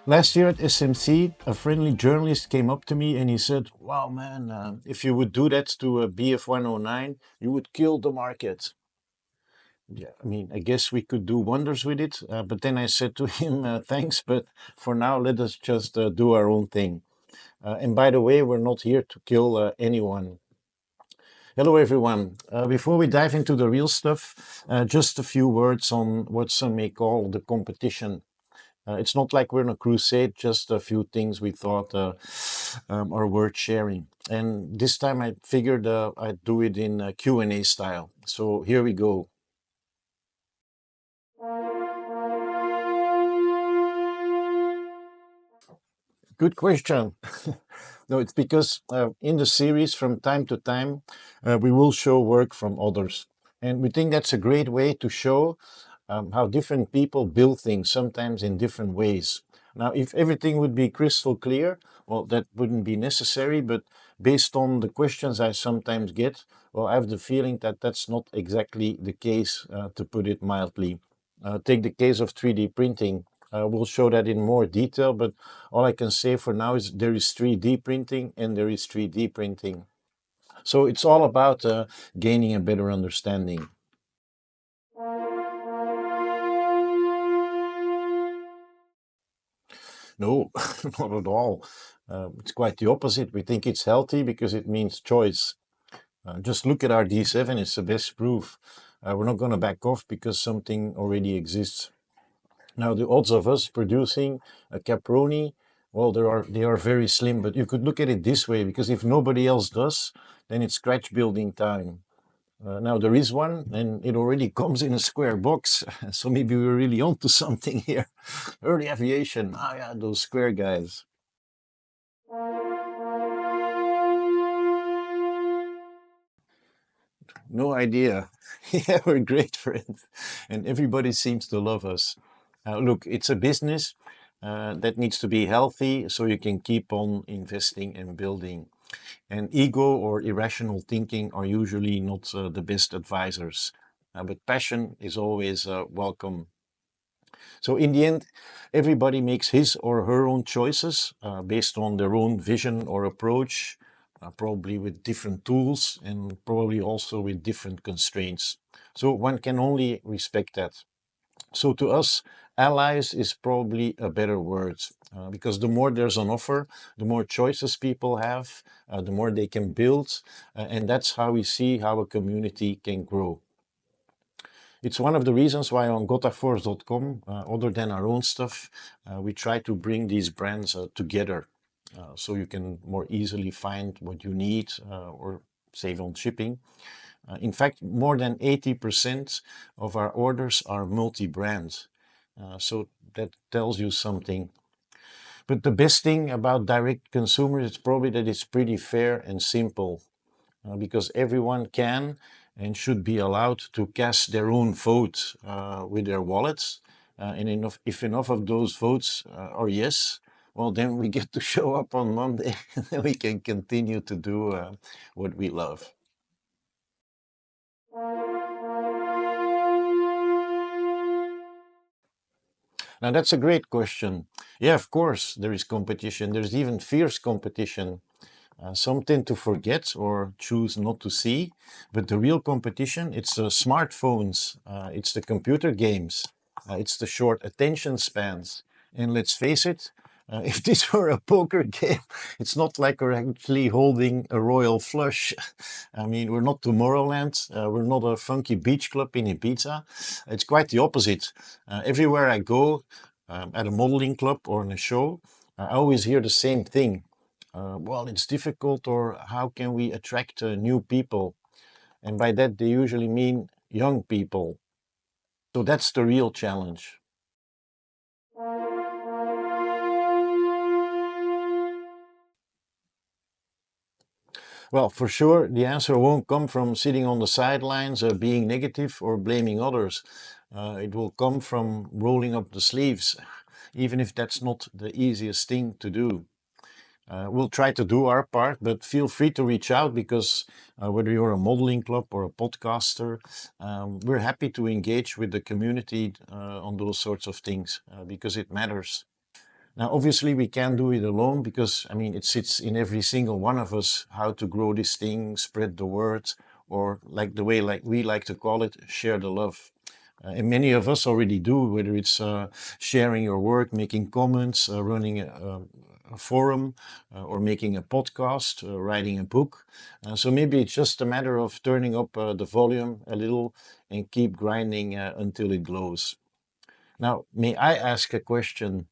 Last year at SMC, a friendly journalist came up to me and he said, "Wow, man, if you would do that to a BF-109, you would kill the market." Yeah, I mean, I guess we could do wonders with it. But then I said to him, "Thanks, but for now, let us just do our own thing." And by the way, we're not here to kill anyone. Hello, everyone. Before we dive into the real stuff, just a few words on what some may call the competition. It's not like we're on a crusade, just a few things we thought are worth sharing. And this time I figured I'd do it in Q&A style. So here we go. Good question. No, it's because in the series, from time to time, we will show work from others. And we think that's a great way to show how different people build things, sometimes in different ways. Now, if everything would be crystal clear, well, that wouldn't be necessary. But based on the questions I sometimes get, well, I have the feeling that that's not exactly the case, to put it mildly. Take the case of 3D printing. We'll show that in more detail, but all I can say for now is there is 3D printing and there is 3D printing. So it's all about gaining a better understanding. No, not at all. It's quite the opposite. We think it's healthy because it means choice. Just look at our D7, it's the best proof. We're not going to back off because something already exists. Now, the odds of us producing a Caproni, well, they are very slim, but you could look at it this way, because if nobody else does, then it's scratch building time. Now there is one, and it already comes in a square box, so maybe we're really onto something here. Early aviation, yeah, those square guys. No idea. Yeah, we're great friends, and everybody seems to love us. Look, it's a business that needs to be healthy so you can keep on investing and building. And ego or irrational thinking are usually not the best advisors, but passion is always welcome. So, in the end, everybody makes his or her own choices based on their own vision or approach, probably with different tools and probably also with different constraints. So, one can only respect that. So, to us, allies is probably a better word because the more there's on offer, the more choices people have, the more they can build, and that's how we see how a community can grow. It's one of the reasons why on Gothaforce.com, other than our own stuff, we try to bring these brands together so you can more easily find what you need or save on shipping. In fact, more than 80% of our orders are multi-brand. So that tells you something. But the best thing about direct consumers is probably that it's pretty fair and simple because everyone can and should be allowed to cast their own vote with their wallets. And if enough of those votes are yes, well, then we get to show up on Monday and we can continue to do what we love. Now, that's a great question. Yeah, of course, there is competition. There's even fierce competition. Some tend to forget or choose not to see, but the real competition, it's the smartphones, it's the computer games, it's the short attention spans. And let's face it, if this were a poker game, it's not like we're actually holding a royal flush. I mean, we're not Tomorrowland, we're not a funky beach club in Ibiza. It's quite the opposite. Everywhere I go, at a modeling club or in a show, I always hear the same thing. Well, it's difficult, or how can we attract new people? And by that, they usually mean young people. So that's the real challenge. Well, for sure, the answer won't come from sitting on the sidelines, being negative, or blaming others. It will come from rolling up the sleeves, even if that's not the easiest thing to do. We'll try to do our part, but feel free to reach out because whether you're a modeling club or a podcaster, we're happy to engage with the community on those sorts of things because it matters. Now, obviously, we can't do it alone because, I mean, it sits in every single one of us how to grow this thing, spread the word, or like the way like we like to call it, share the love. And many of us already do, whether it's sharing your work, making comments, running a forum, or making a podcast, writing a book. So maybe it's just a matter of turning up the volume a little and keep grinding until it glows. Now, may I ask a question?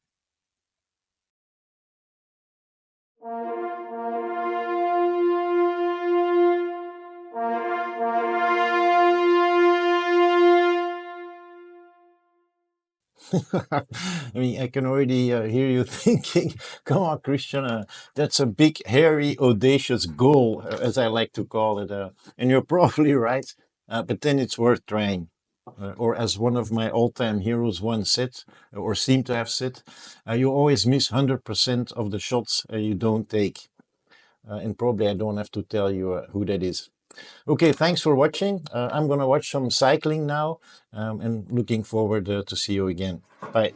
I mean, I can already hear you thinking, come on, Christian, that's a big, hairy, audacious goal, as I like to call it. And you're probably right, but then it's worth trying. Or as one of my all-time heroes once said, or seemed to have said, you always miss 100% of the shots you don't take. And probably I don't have to tell you who that is. Okay, thanks for watching. I'm going to watch some cycling now, and looking forward to see you again. Bye.